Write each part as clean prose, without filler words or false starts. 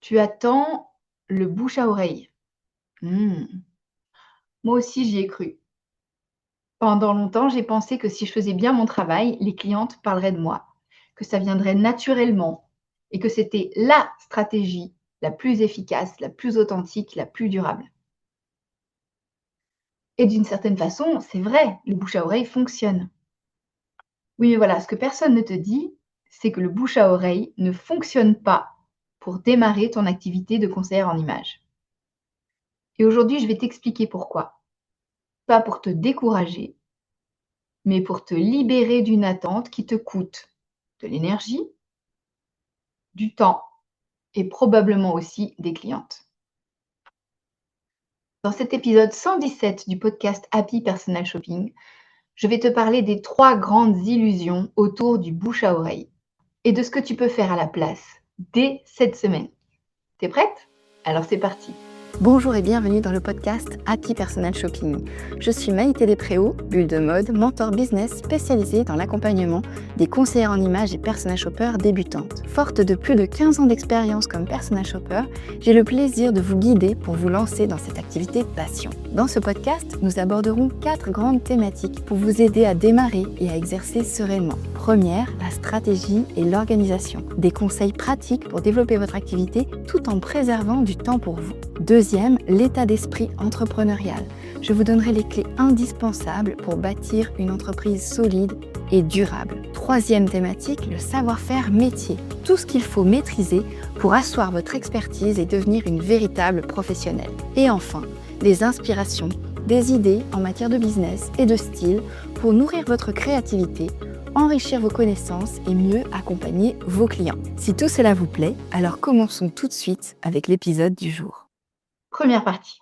Tu attends le bouche à oreille. Mmh. Moi aussi, j'y ai cru. Pendant longtemps, j'ai pensé que si je faisais bien mon travail, les clientes parleraient de moi, que ça viendrait naturellement et que c'était la stratégie la plus efficace, la plus authentique, la plus durable. Et d'une certaine façon, c'est vrai, le bouche à oreille fonctionne. Oui, mais voilà, ce que personne ne te dit, c'est que le bouche à oreille ne fonctionne pas pour démarrer ton activité de conseillère en images. Et aujourd'hui, je vais t'expliquer pourquoi. Pas pour te décourager, mais pour te libérer d'une attente qui te coûte de l'énergie, du temps et probablement aussi des clientes. Dans cet épisode 117 du podcast Happy Personal Shopping, je vais te parler des 3 grandes illusions autour du bouche à oreille et de ce que tu peux faire à la place dès cette semaine. T'es prête? Alors c'est parti! Bonjour et bienvenue dans le podcast Happy Personal Shopping. Je suis Maïté Despréaux, bulle de mode, mentor business spécialisée dans l'accompagnement des conseillères en images et personal shoppers débutantes. Forte de plus de 15 ans d'expérience comme personal shopper, j'ai le plaisir de vous guider pour vous lancer dans cette activité passion. Dans ce podcast, nous aborderons 4 grandes thématiques pour vous aider à démarrer et à exercer sereinement. Première, la stratégie et l'organisation. Des conseils pratiques pour développer votre activité tout en préservant du temps pour vous. Deuxième, l'état d'esprit entrepreneurial. Je vous donnerai les clés indispensables pour bâtir une entreprise solide et durable. Troisième thématique, le savoir-faire métier. Tout ce qu'il faut maîtriser pour asseoir votre expertise et devenir une véritable professionnelle. Et enfin, les inspirations, des idées en matière de business et de style pour nourrir votre créativité, enrichir vos connaissances et mieux accompagner vos clients. Si tout cela vous plaît, alors commençons tout de suite avec l'épisode du jour. Première partie.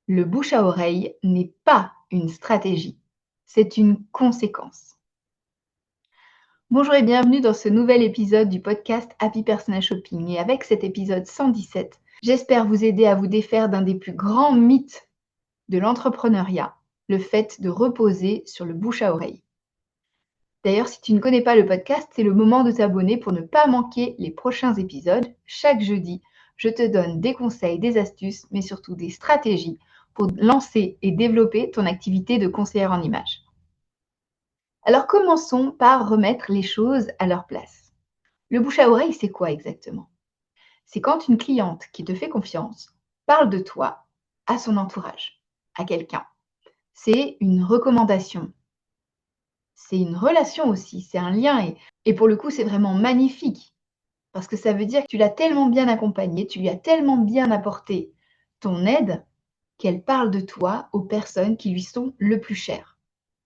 Le bouche à oreille n'est pas une stratégie, c'est une conséquence. Bonjour et bienvenue dans ce nouvel épisode du podcast Happy Personal Shopping. Et avec cet épisode 117, j'espère vous aider à vous défaire d'un des plus grands mythes de l'entrepreneuriat, le fait de reposer sur le bouche à oreille. D'ailleurs, si tu ne connais pas le podcast, c'est le moment de t'abonner pour ne pas manquer les prochains épisodes. Chaque jeudi, je te donne des conseils, des astuces, mais surtout des stratégies pour lancer et développer ton activité de conseillère en images. Alors commençons par remettre les choses à leur place. Le bouche à oreille, c'est quoi exactement? C'est quand une cliente qui te fait confiance parle de toi à son entourage, à quelqu'un. C'est une recommandation. C'est une relation aussi, c'est un lien et pour le coup, c'est vraiment magnifique parce que ça veut dire que tu l'as tellement bien accompagnée, tu lui as tellement bien apporté ton aide qu'elle parle de toi aux personnes qui lui sont le plus chères.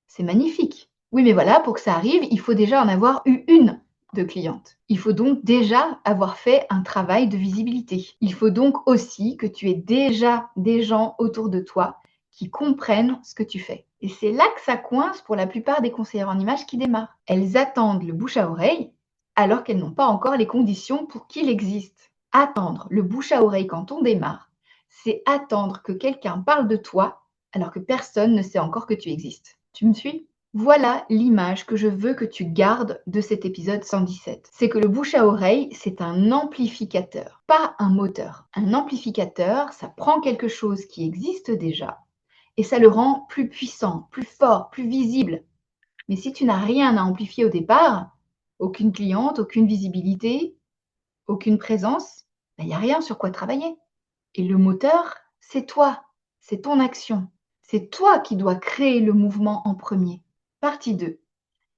C'est magnifique. Oui, mais voilà, pour que ça arrive, il faut déjà en avoir eu une de cliente. Il faut donc déjà avoir fait un travail de visibilité. Il faut donc aussi que tu aies déjà des gens autour de toi qui comprennent ce que tu fais. Et c'est là que ça coince pour la plupart des conseillères en images qui démarrent. Elles attendent le bouche à oreille alors qu'elles n'ont pas encore les conditions pour qu'il existe. Attendre le bouche à oreille quand on démarre, c'est attendre que quelqu'un parle de toi alors que personne ne sait encore que tu existes. Tu me suis? Voilà l'image que je veux que tu gardes de cet épisode 117. C'est que le bouche à oreille, c'est un amplificateur, pas un moteur. Un amplificateur, ça prend quelque chose qui existe déjà et ça le rend plus puissant, plus fort, plus visible. Mais si tu n'as rien à amplifier au départ, aucune cliente, aucune visibilité, aucune présence, il n'y a rien sur quoi travailler. Et le moteur, c'est toi, c'est ton action. C'est toi qui dois créer le mouvement en premier. Partie 2.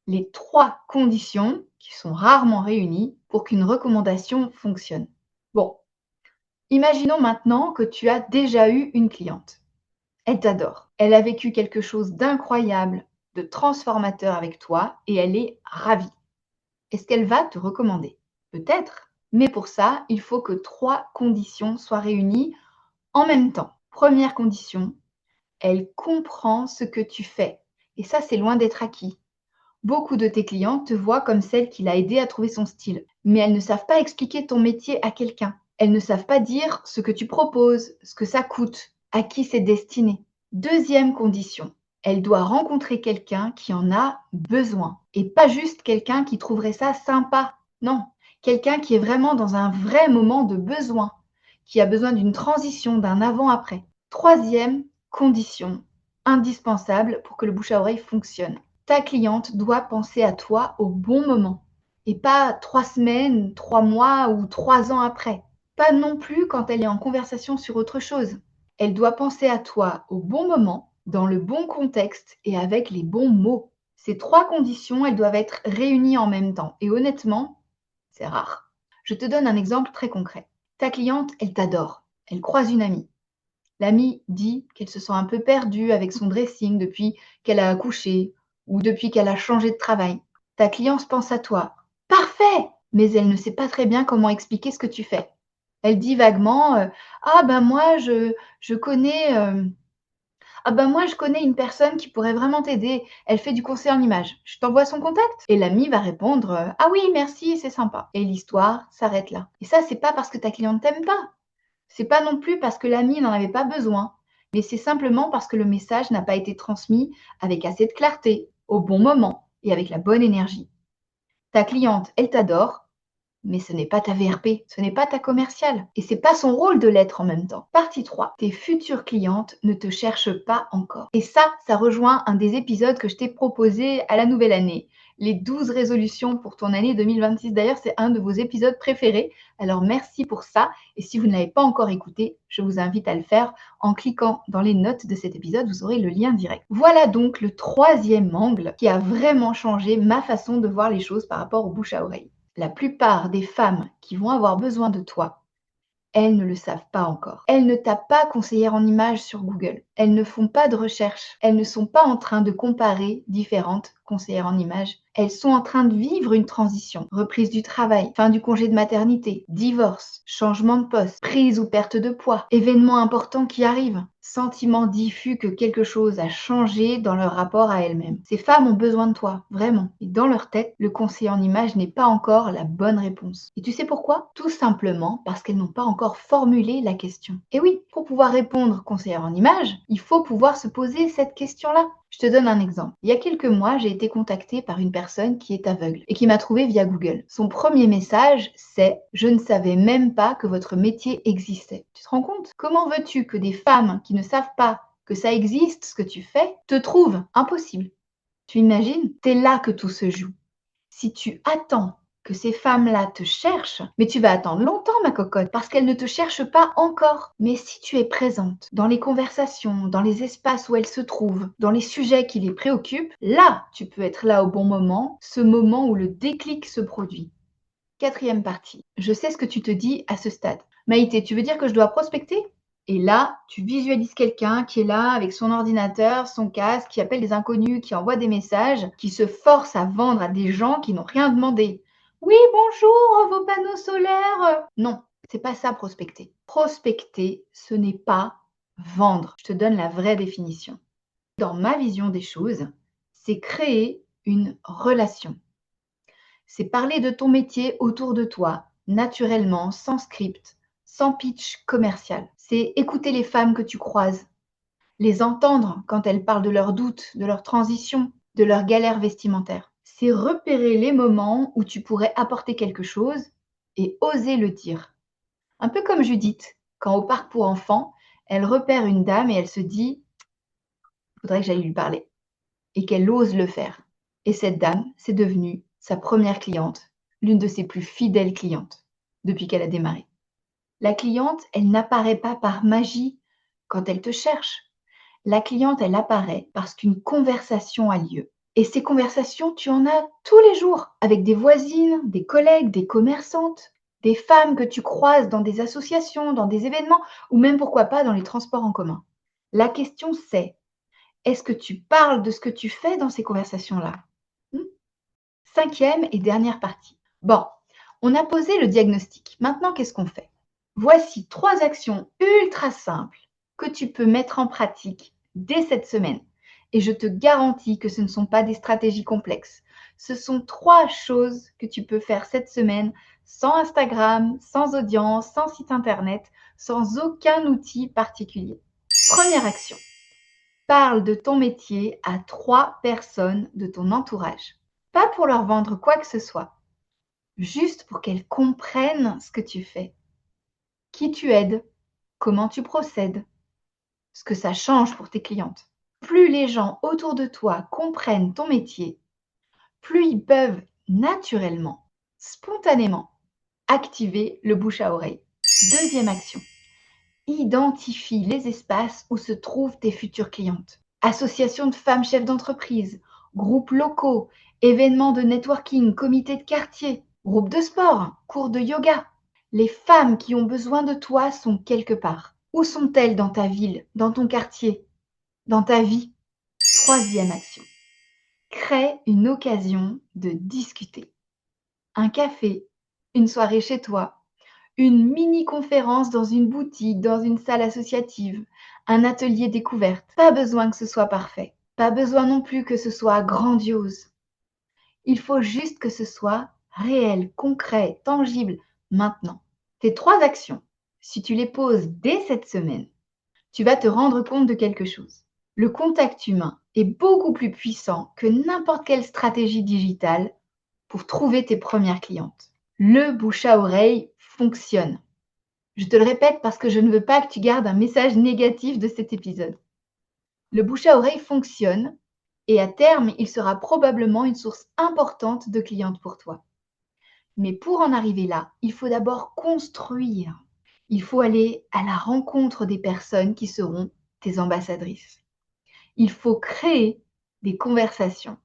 Les 3 conditions qui sont rarement réunies pour qu'une recommandation fonctionne. Bon, imaginons maintenant que tu as déjà eu une cliente. Elle t'adore. Elle a vécu quelque chose d'incroyable, de transformateur avec toi et elle est ravie. Est-ce qu'elle va te recommander? Peut-être, mais pour ça, il faut que 3 conditions soient réunies en même temps. Première condition, elle comprend ce que tu fais. Et ça, c'est loin d'être acquis. Beaucoup de tes clientes te voient comme celle qui l'a aidé à trouver son style, mais elles ne savent pas expliquer ton métier à quelqu'un. Elles ne savent pas dire ce que tu proposes, ce que ça coûte, à qui c'est destiné. Deuxième condition, elle doit rencontrer quelqu'un qui en a besoin et pas juste quelqu'un qui trouverait ça sympa. Non, quelqu'un qui est vraiment dans un vrai moment de besoin. qui a besoin d'une transition, d'un avant-après. Troisième condition indispensable pour que le bouche à oreille fonctionne. Ta cliente doit penser à toi au bon moment et pas 3 semaines, 3 mois ou 3 ans après. Pas non plus quand elle est en conversation sur autre chose. Elle doit penser à toi au bon moment, dans le bon contexte et avec les bons mots. Ces 3 conditions, elles doivent être réunies en même temps. Et honnêtement, c'est rare. Je te donne un exemple très concret. Ta cliente, elle t'adore. Elle croise une amie. L'amie dit qu'elle se sent un peu perdue avec son dressing depuis qu'elle a accouché ou depuis qu'elle a changé de travail. Ta cliente pense à toi. Parfait! Mais elle ne sait pas très bien comment expliquer ce que tu fais. Elle dit vaguement ah ben moi je connais moi je connais une personne qui pourrait vraiment t'aider. Elle fait du conseil en images. Je t'envoie son contact? Et l'ami va répondre ah oui merci c'est sympa. Et l'histoire s'arrête là. Et ça c'est pas parce que ta cliente t'aime pas. C'est pas non plus parce que l'ami n'en avait pas besoin, mais c'est simplement parce que le message n'a pas été transmis avec assez de clarté, au bon moment et avec la bonne énergie. Ta cliente, elle t'adore, mais ce n'est pas ta VRP, ce n'est pas ta commerciale. Et c'est pas son rôle de l'être en même temps. Partie 3. Tes futures clientes ne te cherchent pas encore. Et ça rejoint un des épisodes que je t'ai proposé à la nouvelle année. Les 12 résolutions pour ton année 2026. D'ailleurs, c'est un de vos épisodes préférés. Alors, merci pour ça. Et si vous ne l'avez pas encore écouté, je vous invite à le faire en cliquant dans les notes de cet épisode. Vous aurez le lien direct. Voilà donc le 3e angle qui a vraiment changé ma façon de voir les choses par rapport au bouche à oreille. La plupart des femmes qui vont avoir besoin de toi, elles ne le savent pas encore. Elles ne tapent pas conseillère en images sur Google. Elles ne font pas de recherche. Elles ne sont pas en train de comparer différentes conseillères en images. Elles sont en train de vivre une transition. Reprise du travail, fin du congé de maternité, divorce, changement de poste, prise ou perte de poids, événements importants qui arrivent, sentiment diffus que quelque chose a changé dans leur rapport à elles-mêmes. Ces femmes ont besoin de toi, vraiment. Et dans leur tête, le conseiller en images n'est pas encore la bonne réponse. Et tu sais pourquoi? Tout simplement parce qu'elles n'ont pas encore formulé la question. Et oui, pour pouvoir répondre conseillère en images, il faut pouvoir se poser cette question-là. Je te donne un exemple. Il y a quelques mois, j'ai été contactée par une personne qui est aveugle et qui m'a trouvée via Google. Son premier message, c'est « Je ne savais même pas que votre métier existait ». Tu te rends compte? Comment veux-tu que des femmes qui ne savent pas que ça existe, ce que tu fais, te trouvent? Impossible. Tu imagines? C'est là que tout se joue. Si tu attends que ces femmes-là te cherchent, mais tu vas attendre longtemps, ma cocotte, parce qu'elles ne te cherchent pas encore. Mais si tu es présente dans les conversations, dans les espaces où elles se trouvent, dans les sujets qui les préoccupent, là, tu peux être là au bon moment, ce moment où le déclic se produit. 4e partie. Je sais ce que tu te dis à ce stade. Maïté, tu veux dire que je dois prospecter? Et là, tu visualises quelqu'un qui est là avec son ordinateur, son casque, qui appelle des inconnus, qui envoie des messages, qui se force à vendre à des gens qui n'ont rien demandé. Oui, bonjour, vos panneaux solaires. Non, c'est pas ça prospecter. Prospecter, ce n'est pas vendre. Je te donne la vraie définition. Dans ma vision des choses, c'est créer une relation. C'est parler de ton métier autour de toi, naturellement, sans script, sans pitch commercial. C'est écouter les femmes que tu croises, les entendre quand elles parlent de leurs doutes, de leurs transitions, de leurs galères vestimentaires. C'est repérer les moments où tu pourrais apporter quelque chose et oser le dire. Un peu comme Judith, quand au parc pour enfants, elle repère une dame et elle se dit « il faudrait que j'aille lui parler » et qu'elle ose le faire. Et cette dame, c'est devenue sa première cliente, l'une de ses plus fidèles clientes depuis qu'elle a démarré. La cliente, elle n'apparaît pas par magie quand elle te cherche. La cliente, elle apparaît parce qu'une conversation a lieu. Et ces conversations, tu en as tous les jours avec des voisines, des collègues, des commerçantes, des femmes que tu croises dans des associations, dans des événements ou même pourquoi pas dans les transports en commun. La question c'est, est-ce que tu parles de ce que tu fais dans ces conversations-là? 5e et dernière partie. Bon, on a posé le diagnostic. Maintenant, qu'est-ce qu'on fait? Voici 3 actions ultra simples que tu peux mettre en pratique dès cette semaine. Et je te garantis que ce ne sont pas des stratégies complexes. Ce sont 3 choses que tu peux faire cette semaine sans Instagram, sans audience, sans site internet, sans aucun outil particulier. Première action. Parle de ton métier à 3 personnes de ton entourage. Pas pour leur vendre quoi que ce soit, juste pour qu'elles comprennent ce que tu fais. qui tu aides, comment tu procèdes, ce que ça change pour tes clientes. Plus les gens autour de toi comprennent ton métier, plus ils peuvent naturellement, spontanément, activer le bouche à oreille. Deuxième action, identifie les espaces où se trouvent tes futures clientes. Associations de femmes chefs d'entreprise, groupes locaux, événements de networking, comités de quartier, groupes de sport, cours de yoga. Les femmes qui ont besoin de toi sont quelque part. Où sont-elles dans ta ville, dans ton quartier, dans ta vie? Troisième action, crée une occasion de discuter. Un café, une soirée chez toi, une mini-conférence dans une boutique, dans une salle associative, un atelier découverte. Pas besoin que ce soit parfait. Pas besoin non plus que ce soit grandiose. Il faut juste que ce soit réel, concret, tangible, maintenant. Tes 3 actions, si tu les poses dès cette semaine, tu vas te rendre compte de quelque chose. Le contact humain est beaucoup plus puissant que n'importe quelle stratégie digitale pour trouver tes premières clientes. Le bouche à oreille fonctionne. Je te le répète parce que je ne veux pas que tu gardes un message négatif de cet épisode. Le bouche à oreille fonctionne et à terme, il sera probablement une source importante de clientes pour toi. Mais pour en arriver là, il faut d'abord construire. Il faut aller à la rencontre des personnes qui seront tes ambassadrices. Il faut créer des conversations.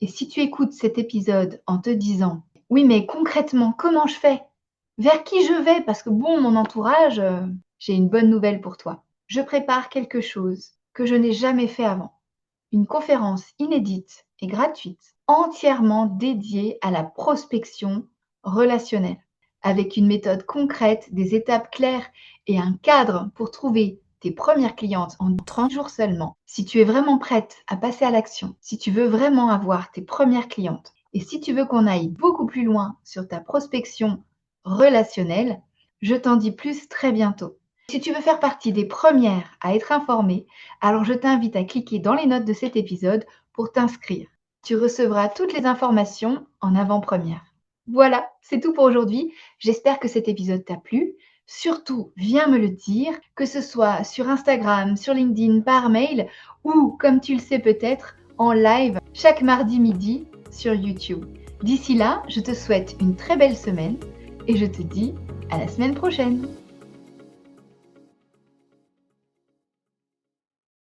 Et si tu écoutes cet épisode en te disant « Oui, mais concrètement, comment je fais ? Vers qui je vais ? Parce que bon, mon entourage, j'ai une bonne nouvelle pour toi. Je prépare quelque chose que je n'ai jamais fait avant. Une conférence inédite et gratuite, entièrement dédiée à la prospection relationnelle, avec une méthode concrète, des étapes claires et un cadre pour trouver tes premières clientes en 30 jours seulement. Si tu es vraiment prête à passer à l'action, si tu veux vraiment avoir tes premières clientes et si tu veux qu'on aille beaucoup plus loin sur ta prospection relationnelle, je t'en dis plus très bientôt. Si tu veux faire partie des premières à être informées, alors je t'invite à cliquer dans les notes de cet épisode pour t'inscrire. Tu recevras toutes les informations en avant-première. Voilà, c'est tout pour aujourd'hui. J'espère que cet épisode t'a plu. Surtout, viens me le dire, que ce soit sur Instagram, sur LinkedIn, par mail ou, comme tu le sais peut-être, en live chaque mardi midi sur YouTube. D'ici là, je te souhaite une très belle semaine et je te dis à la semaine prochaine.